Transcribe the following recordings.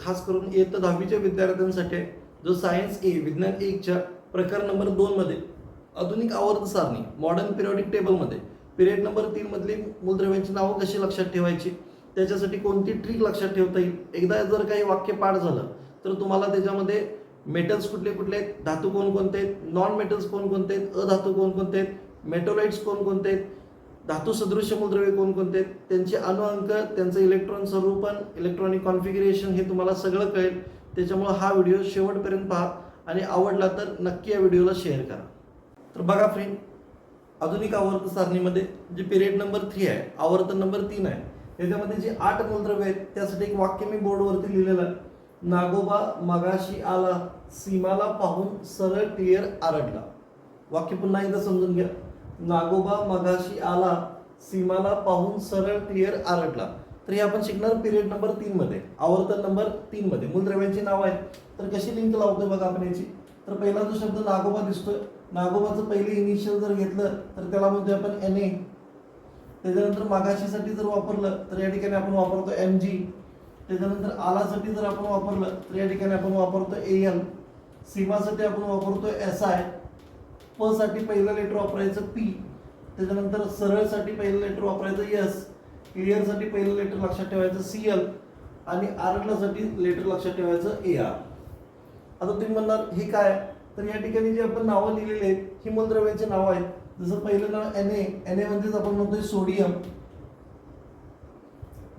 खास करून इयत्ता 10वीच्या विद्यार्थ्यांसाठी आहे, जो सायन्स ए विज्ञान 1च्या प्रकार नंबर 2 मध्ये आधुनिक आवर्त सारणी मॉडर्न पिरियडिक टेबलमध्ये पिरियड नंबर 3 मधली मूलद्रव्यांची नावं कशी लक्षात ठेवायची, त्याच्यासाठी कोणती ट्रिक लक्षात ठेवता येईल. एकदा जर काही वाक्य पाठ झालं तर तुम्हाला त्याच्यामध्ये मेटल्स कुठले कुठले आहेत, धातू कोणकोणते आहेत, नॉन मेटल्स कोणकोणते आहेत, अधातू कोणकोणते आहेत, मेटोलाइट्स कोणकोणते आहेत, धातू सदृश्य मूलद्रव्ये कोणकोणते आहेत, त्यांचे अणुअंक, त्यांचं इलेक्ट्रॉन स्वरूपन, इलेक्ट्रॉनिक कॉन्फिगरेशन हे तुम्हाला सगळं कळेल. त्याच्यामुळे हा व्हिडिओ शेवटपर्यंत पहा आणि आवडला तर नक्की या व्हिडिओला शेअर करा. तर बघा फ्रेंड, आधुनिक आवर्त सारणीमध्ये जे पिरियड नंबर 3 आहे, आवर्तन नंबर 3 आहे, याच्यामध्ये जे 8 मूलद्रव्य आहेत त्यासाठी एक वाक्य मी बोर्डवरती लिहिलेलं आहे. नागोबा मगाशी आला, सीमाला पाहून सरळ क्लिअर आरडला. वाक्य पुन्हा एकदा समजून घ्या. नागोबा मगाशी आला, सीमाला पाहून सरळ क्लिअर आरडला. तर हे आपण शिकणार पिरियड नंबर 3 मध्ये, आवर्तन नंबर 3 मध्ये. मूलद्रव्यांची नाव आहेत. तर कशी लिंक लावतोय बघा आपण याची. तर पहिला जो शब्द नागोबा दिसतोय, नागोबाचं पहिले इनिशियल जर घेतलं तर त्याला म्हणतोय आपण Na. त्याच्यानंतर मगाशीसाठी जर वापरलं तर या ठिकाणी आपण वापरतो Mg. त्याच्यानंतर आलासाठी जर आपण वापरलं तर या ठिकाणी आपण वापरतो Al. सीमासाठी आपण वापरतो Si. प साठी पहिलं लेटर वापरायचं P. त्याच्यानंतर सरळसाठी पहिलं लेटर वापरायचं S. क्लिअरसाठी पहिलं लेटर लक्षात ठेवायचं Cl आणि आरडलासाठी लेटर लक्षात ठेवायचं Ar. आता तुम्ही म्हणणार हे काय, तर या ठिकाणी जे आपण नावं लिहिलेली आहेत ही मूलद्रव्यांची नावं आहेत. जसं पहिलं नाव Na म्हणजेच आपण म्हणतोय सोडियम.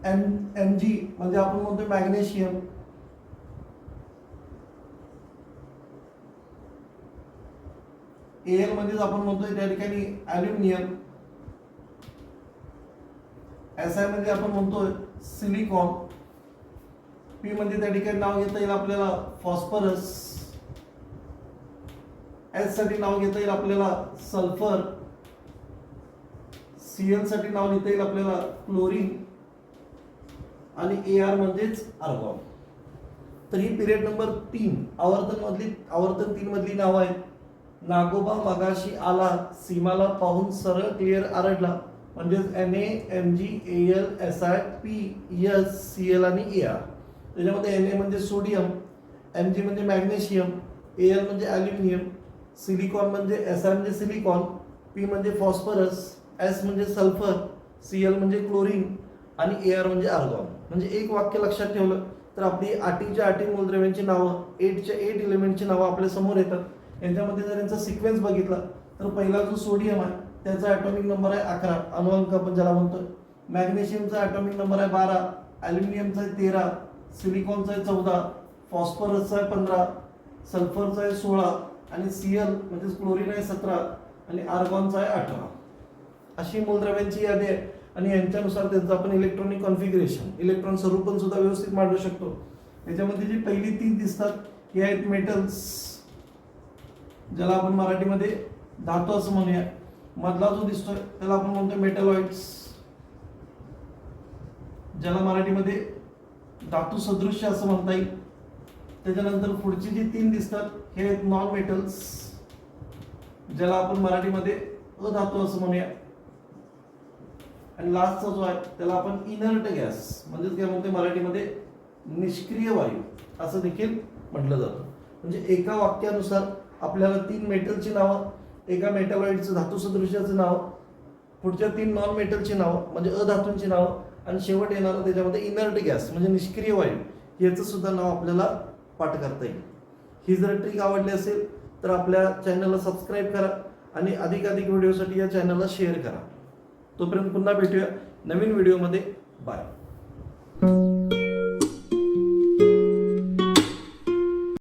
Mg म्हणजे आपण म्हणतोय मॅग्नेशियम. Al म्हणजेच आपण म्हणतोय त्या ठिकाणी ॲल्युमिनियम. Si म्हणजे आपण म्हणतोय सिलिकॉन. P म्हणजे त्या ठिकाणी नाव घेता येईल आपल्याला फॉस्फरस. S साठी नाव घेता येईल आपल्याला सल्फर. Cl साठी नाव लिहिता येईल आपल्याला क्लोरीन आणि Ar म्हणजेच आर्गॉन. तर ही पिरियड नंबर 3 आवर्तन 3 मधली नावं आहेत. नागोबा मगाशी आला, सीमाला पाहून सरळ क्लिअर आरडला म्हणजेच Na, Mg, Al, Si, P, S, Cl आणि Ar. त्याच्यामध्ये Na म्हणजे सोडियम, Mg म्हणजे मॅग्नेशियम, Al म्हणजे ॲल्युमिनियम, सिलिकॉन म्हणजे Si म्हणजे सिलिकॉन, P म्हणजे फॉस्फरस, S म्हणजे सल्फर, Cl म्हणजे क्लोरीन आणि Ar म्हणजे आर्गॉन. म्हणजे एक वाक्य लक्षात ठेवलं तर आपली 8 मूलद्रव्यांची नावं, 8 एलिमेंटची नावं आपल्या समोर येतात. यांच्यामध्ये जर यांचा सिक्वेन्स बघितला तर पहिला जो सोडियम आहे त्याचा ॲटॉमिक नंबर आहे 11, अणुअंक आपण ज्याला म्हणतो. मॅग्नेशियमचा ॲटॉमिक नंबर आहे 12, ॲल्युमिनियमचा आहे 13, सिलिकॉनचा आहे 14, फॉस्फरसचा आहे 15, सल्फरचा आहे 16 आणि Cl म्हणजे क्लोरीन आहे 17 आणि आर्गॉनचा आहे 18. अशी मूलद्रव्यांची यादी आहे आणि यांच्यानुसार त्यांचं आपण इलेक्ट्रॉनिक कॉन्फिगरेशन, इलेक्ट्रॉन स्वरूपन सुद्धा व्यवस्थित मांडू शकतो. याच्यामध्ये जी पहिली 3 दिसतात हे आहेत मेटल्स, ज्याला आपण मराठीमध्ये धातू असं म्हणूया. मधला जो दिसतोय त्याला आपण म्हणतो मेटलॉइड्स, ज्याला मराठीमध्ये धातू सदृश्य असं म्हणता येईल. त्याच्यानंतर पुढची जी 3 दिसतात हे आहेत नॉन मेटल्स, ज्याला आपण मराठीमध्ये अधातू असं म्हणूया. आणि लास्टचा जो आहे त्याला आपण इनर्ट गॅस म्हणजेच काय म्हणतोय मराठीमध्ये निष्क्रिय वायू असं देखील म्हटलं जातं. म्हणजे एका वाक्यानुसार आपल्याला 3 मेटलची नावं, एका मेटलॉइडचं धातू सदृश्याचं नाव, पुढच्या 3 नॉन मेटलची नावं म्हणजे अधातूंची नावं आणि शेवट येणारं त्याच्यामध्ये इनर्ट गॅस म्हणजे निष्क्रिय वायू याचं सुद्धा नाव आपल्याला पाठ करता येईल. ही जर ट्रिक आवडली असेल तर आपल्या चॅनलला सबस्क्राईब करा आणि अधिकाधिक व्हिडिओसाठी या चॅनलला शेअर करा. तोपर्यंत पुन्हा भेटूया नवीन व्हिडिओमध्ये. बाय.